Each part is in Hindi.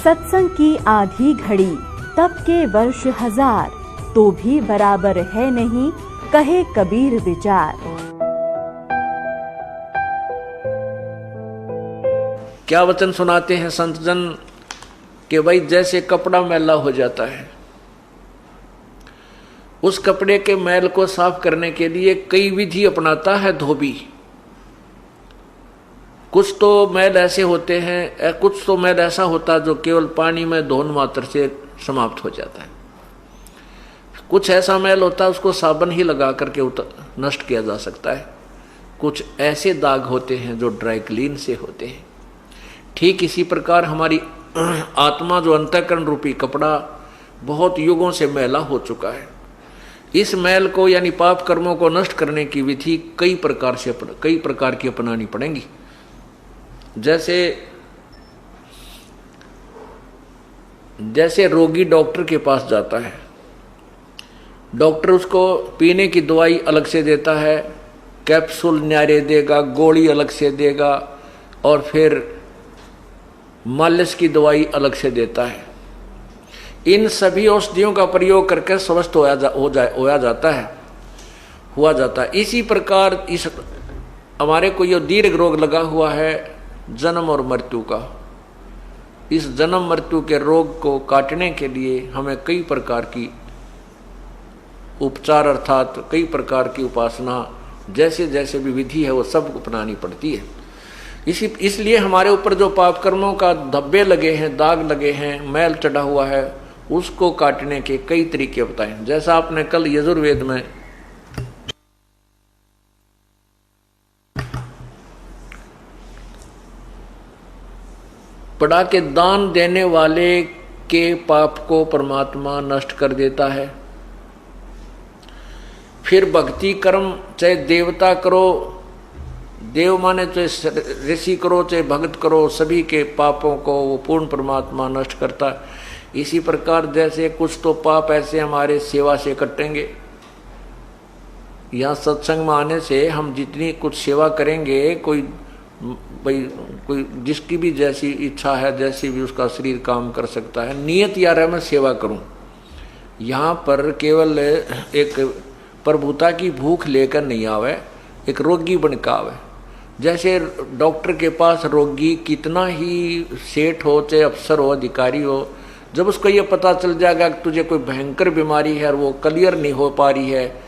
सत्संग की आधी घड़ी तब के वर्ष हजार, तो भी बराबर है नहीं कहे कबीर विचार। क्या वचन सुनाते हैं संत जन कि भाई जैसे कपड़ा मैला हो जाता है, उस कपड़े के मैल को साफ करने के लिए कई विधि अपनाता है धोबी। कुछ तो मैल ऐसे होते हैं, कुछ तो मैल ऐसा होता है जो केवल पानी में धोन मात्र से समाप्त हो जाता है। कुछ ऐसा मैल होता है उसको साबुन ही लगा करके नष्ट किया जा सकता है। कुछ ऐसे दाग होते हैं जो ड्राई क्लीन से होते हैं। ठीक इसी प्रकार हमारी आत्मा जो अंतःकरण रूपी कपड़ा बहुत युगों से मैला हो चुका है, इस मैल को यानी पाप कर्मों को नष्ट करने की विधि कई प्रकार की अपनानी पड़ेंगी। जैसे रोगी डॉक्टर के पास जाता है, डॉक्टर उसको पीने की दवाई अलग से देता है, कैप्सूल न्यारे देगा, गोली अलग से देगा और फिर मालिश की दवाई अलग से देता है। इन सभी औषधियों का प्रयोग करके स्वस्थ हुआ जाता है। इसी प्रकार इस हमारे को ये दीर्घ रोग लगा हुआ है जन्म और मृत्यु का। इस जन्म मृत्यु के रोग को काटने के लिए हमें कई प्रकार की उपचार अर्थात कई प्रकार की उपासना जैसे जैसे भी विधि है वो सब अपनानी पड़ती है। इसलिए हमारे ऊपर जो पाप कर्मों का धब्बे लगे हैं, दाग लगे हैं, मैल चढ़ा हुआ है, उसको काटने के कई तरीके बताए। जैसा आपने कल यजुर्वेद में पढ़ा के दान देने वाले के पाप को परमात्मा नष्ट कर देता है। फिर भक्ति कर्म चाहे देवता करो, देव माने चाहे ऋषि करो चाहे भक्त करो, सभी के पापों को वो पूर्ण परमात्मा नष्ट करता है। इसी प्रकार जैसे कुछ तो पाप ऐसे हमारे सेवा से कटेंगे। यहाँ सत्संग में आने से हम जितनी कुछ सेवा करेंगे, कोई जिसकी भी जैसी इच्छा है, जैसी भी उसका शरीर काम कर सकता है, नियत यार है मैं सेवा करूं। यहाँ पर केवल एक प्रभुता की भूख लेकर नहीं आवे, एक रोगी बन के आवे। जैसे डॉक्टर के पास रोगी कितना ही सेठ हो चाहे अफसर हो अधिकारी हो, जब उसको ये पता चल जाएगा कि तुझे कोई भयंकर बीमारी है और वो क्लियर नहीं हो पा रही है,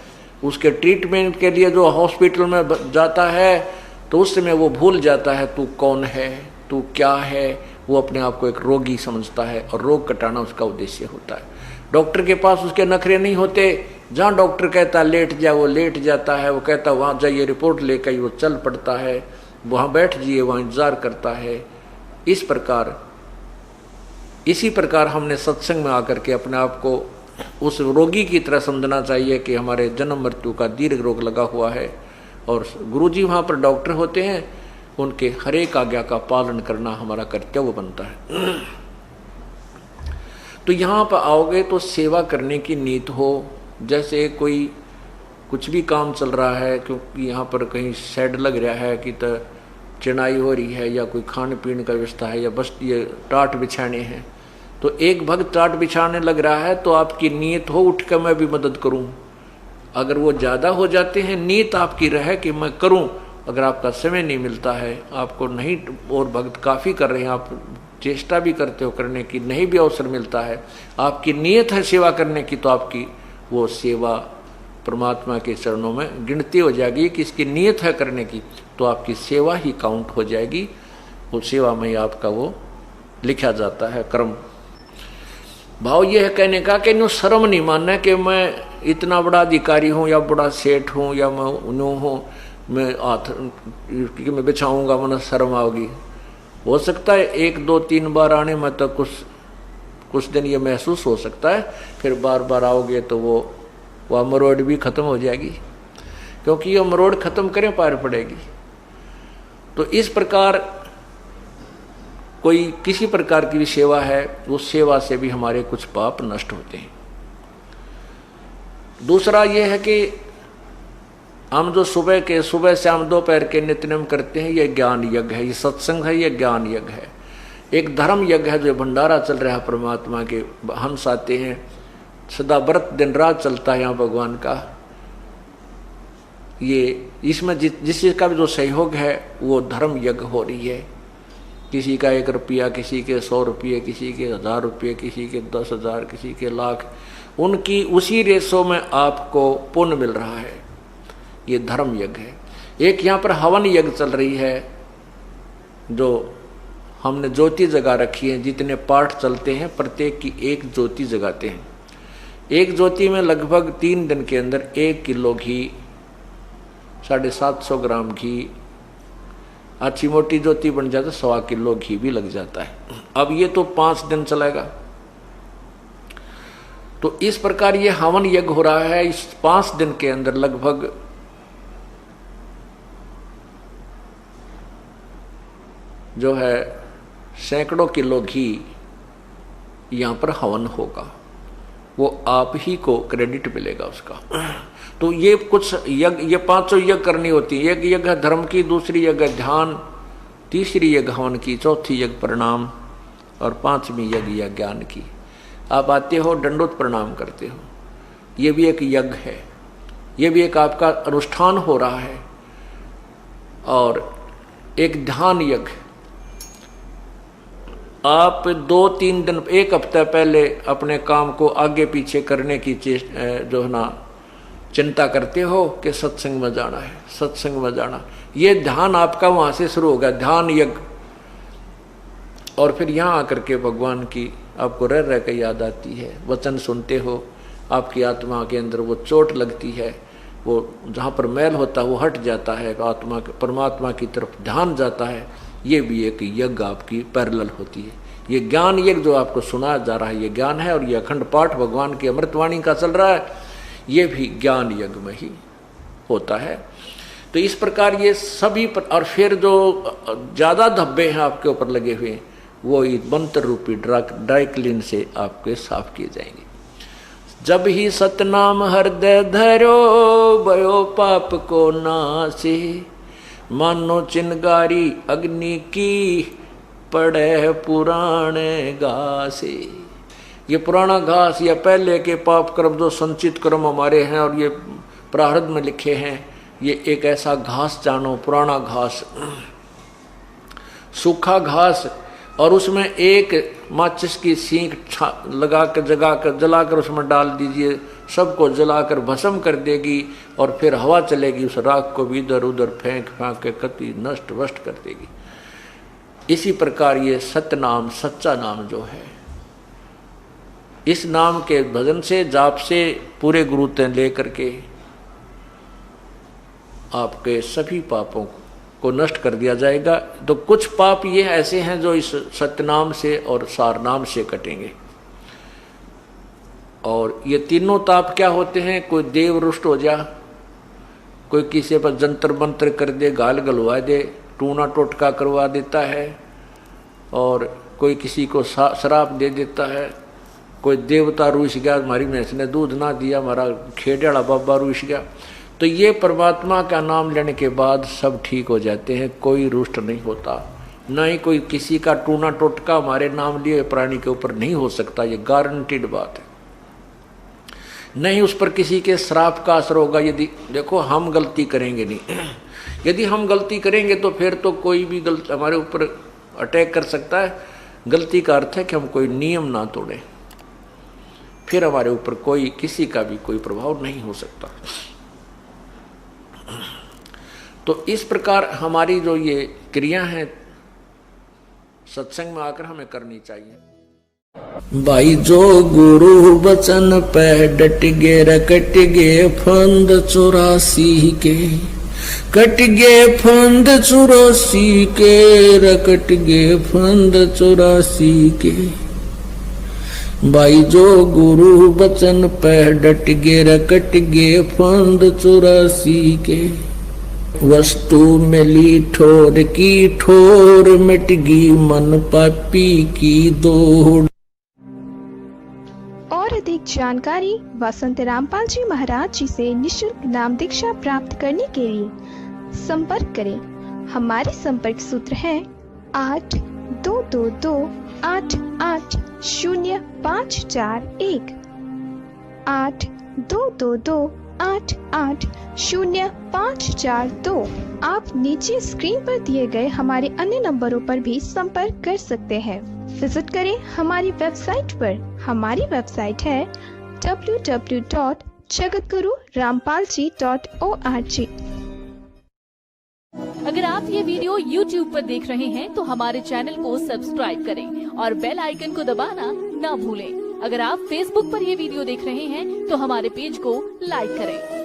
उसके ट्रीटमेंट के लिए जो हॉस्पिटल में जाता है तो उस समय वो भूल जाता है तू कौन है, तू क्या है। वो अपने आप को एक रोगी समझता है और रोग कटाना उसका उद्देश्य होता है। डॉक्टर के पास उसके नखरे नहीं होते। जहाँ डॉक्टर कहता है लेट जा वो लेट जाता है, वो कहता है वहाँ जाइए रिपोर्ट लेकर वो चल पड़ता है, वहाँ बैठ जाइए वहाँ इंतजार करता है। इसी प्रकार हमने सत्संग में आकर के अपने आप को उस रोगी की तरह समझना चाहिए कि हमारे जन्म मृत्यु का दीर्घ रोग लगा हुआ है और गुरुजी वहाँ पर डॉक्टर होते हैं, उनके हर एक आज्ञा का पालन करना हमारा कर्तव्य बनता है। तो यहाँ पर आओगे तो सेवा करने की नीत हो। जैसे कोई कुछ भी काम चल रहा है, क्योंकि यहाँ पर कहीं शेड लग रहा है कि तो चिनाई हो रही है या कोई खाने पीने का व्यवस्था है या बस ये टाट बिछाने हैं, तो एक भक्त टाट बिछाने लग रहा है तो आपकी नीयत हो उठ कर मैं भी मदद करूं। अगर वो ज़्यादा हो जाते हैं, नीयत आपकी रहे कि मैं करूं। अगर आपका समय नहीं मिलता है, आपको नहीं, और भक्त काफ़ी कर रहे हैं, आप चेष्टा भी करते हो करने की, नहीं भी अवसर मिलता है, आपकी नीयत है सेवा करने की, तो आपकी वो सेवा परमात्मा के चरणों में गिनती हो जाएगी कि इसकी नीयत है करने की, तो आपकी सेवा ही काउंट हो जाएगी। वो सेवा में ही आपका वो लिखा जाता है कर्म। भाव ये है कहने का कि नो शर्म नहीं मानना कि मैं इतना बड़ा अधिकारी हूँ या बड़ा सेठ हूँ या मैं उन्हों हूँ, मैं हाथ कि मैं बिछाऊँगा वरना शर्म आओगी। हो सकता है 1 2 3 बार आने में तो कुछ दिन ये महसूस हो सकता है, फिर बार बार आओगे तो वह मरोड़ भी ख़त्म हो जाएगी, क्योंकि ये मरोड़ ख़त्म करें पार पड़ेगी। तो इस प्रकार कोई किसी प्रकार की भी सेवा है, उस सेवा से भी हमारे कुछ पाप नष्ट होते हैं। दूसरा ये है कि हम जो सुबह शाम दोपहर के नित्यनेम करते हैं, ये ज्ञान यज्ञ है, ये सत्संग है, ये ज्ञान यज्ञ है। एक धर्म यज्ञ है जो भंडारा चल रहा है, परमात्मा के हंस आते हैं, सदा व्रत दिन रात चलता है यहाँ भगवान का। ये इसमें जिस चीज का भी जो सहयोग है वो धर्म यज्ञ हो रही है। किसी का 1 रुपया, किसी के 100 रुपये, किसी के 1000 रुपये, किसी के 10,000, किसी के लाख, उनकी उसी रेशो में आपको पुण्य मिल रहा है। ये धर्म यज्ञ है। एक यहाँ पर हवन यज्ञ चल रही है, जो हमने ज्योति जगा रखी है। जितने पाठ चलते हैं प्रत्येक की एक ज्योति जगाते हैं। एक ज्योति में लगभग 3 दिन के अंदर 1 किलो घी, 750 ग्राम घी, अच्छी मोटी ज्योति बन जाता है 1.25 किलो घी भी लग जाता है। अब ये तो 5 दिन चलेगा। तो इस प्रकार ये हवन यज्ञ हो रहा है। इस 5 दिन के अंदर लगभग जो है सैकड़ों किलो घी यहां पर हवन होगा। वो आप ही को क्रेडिट मिलेगा उसका। तो ये कुछ यज्ञ, ये 500 यज्ञ करनी होती है। एक यज्ञ धर्म की, दूसरी यज्ञ ध्यान, तीसरी यज्ञ हवन की, चौथी यज्ञ प्रणाम और 5वीं यज्ञ या ज्ञान की। आप आते हो दंडोत प्रणाम करते हो, ये भी एक यज्ञ है, ये भी एक आपका अनुष्ठान हो रहा है। और एक ध्यान यज्ञ, आप 2-3 दिन, 1 हफ्ता पहले अपने काम को आगे पीछे करने की जो है ना चिंता करते हो कि सत्संग में जाना है, सत्संग में जाना। ये ध्यान आपका वहां से शुरू होगा, ध्यान यज्ञ। और फिर यहाँ आकर के भगवान की आपको रह रह के याद आती है, वचन सुनते हो, आपकी आत्मा के अंदर वो चोट लगती है, वो जहाँ पर मैल होता है वो हट जाता है, आत्मा परमात्मा की तरफ ध्यान जाता है। ये भी एक यज्ञ आपकी पैरेलल होती है। ये ज्ञान यज्ञ जो आपको सुनाया जा रहा है ये ज्ञान है। और ये अखंड पाठ भगवान की अमृतवाणी का चल रहा है, ये भी ज्ञान यज्ञ में ही होता है। तो इस प्रकार ये सभी और फिर जो ज़्यादा धब्बे हैं आपके ऊपर लगे हुए, वो मंत्र रूपी ड्राई क्लीन से आपके साफ किए जाएंगे। जब ही सतनाम हृदय धरो, भयो पाप को नासे, मानो चिनगारी अग्नि की, पड़े पुराने घासे। ये पुराना घास या पहले के पाप कर्म जो संचित कर्म हमारे हैं और ये प्रारब्ध में लिखे हैं, ये एक ऐसा घास जानो, पुराना घास, सूखा घास, और उसमें एक माचिस की सींक लगा कर जलाकर उसमें डाल दीजिए, सबको जलाकर भस्म कर देगी। और फिर हवा चलेगी, उस राख को भी इधर उधर फेंक के कति नष्ट वष्ट कर देगी। इसी प्रकार ये सत्य नाम, सच्चा नाम जो है, इस नाम के भजन से, जाप से, पूरे गुरुते लेकर के आपके सभी पापों को नष्ट कर दिया जाएगा। तो कुछ पाप ये ऐसे हैं जो इस सत्यनाम से और सारनाम से कटेंगे। और ये तीनों ताप क्या होते हैं? कोई देव रुष्ट हो जा, कोई किसी पर जंतर मंत्र कर दे, गाल गलवा दे, टूना टोटका करवा देता है, और कोई किसी को शराप दे देता है, कोई देवता रूस गया, हमारी भैंस ने दूध ना दिया, हमारा खेड़ेड़ा बाबा रूस गया। तो ये परमात्मा का नाम लेने के बाद सब ठीक हो जाते हैं, कोई रुष्ट नहीं होता, ना ही कोई किसी का टूना टोटका हमारे नाम लिए प्राणी के ऊपर नहीं हो सकता। ये गारंटीड बात है। नहीं उस पर किसी के श्राप का असर होगा। यदि देखो हम गलती करेंगे नहीं, यदि हम गलती करेंगे तो फिर तो कोई भी गलती हमारे ऊपर अटैक कर सकता है। गलती का अर्थ है कि हम कोई नियम ना तोड़ें, फिर हमारे ऊपर कोई किसी का भी कोई प्रभाव नहीं हो सकता। तो इस प्रकार हमारी जो ये क्रिया हैं सत्संग में आकर हमें करनी चाहिए। भाई जो गुरु वचन पे डट गे रकट गे फंद 84 के, कट गे फंद 84 के, रकट गे फंद 84 के। भाई जो गुरु वचन पे डट गे रकट गे फंद 84 के। वस्तु मिली ठोर की ठोर, मिट गई मन पापी की दौड़। और अधिक जानकारी वसंत रामपाल जी महाराज जी से निशुल्क नाम दीक्षा प्राप्त करने के लिए संपर्क करें। हमारे संपर्क सूत्र हैं 8 8222880541 8222880542। आप नीचे स्क्रीन पर दिए गए हमारे अन्य नंबरों पर भी संपर्क कर सकते हैं। विजिट करें हमारी वेबसाइट पर। हमारी वेबसाइट है www.jagatgururampalji.org। अगर आप ये वीडियो YouTube पर देख रहे हैं तो हमारे चैनल को सब्सक्राइब करें और बेल आइकन को दबाना ना भूलें। अगर आप Facebook पर ये वीडियो देख रहे हैं तो हमारे पेज को लाइक करें।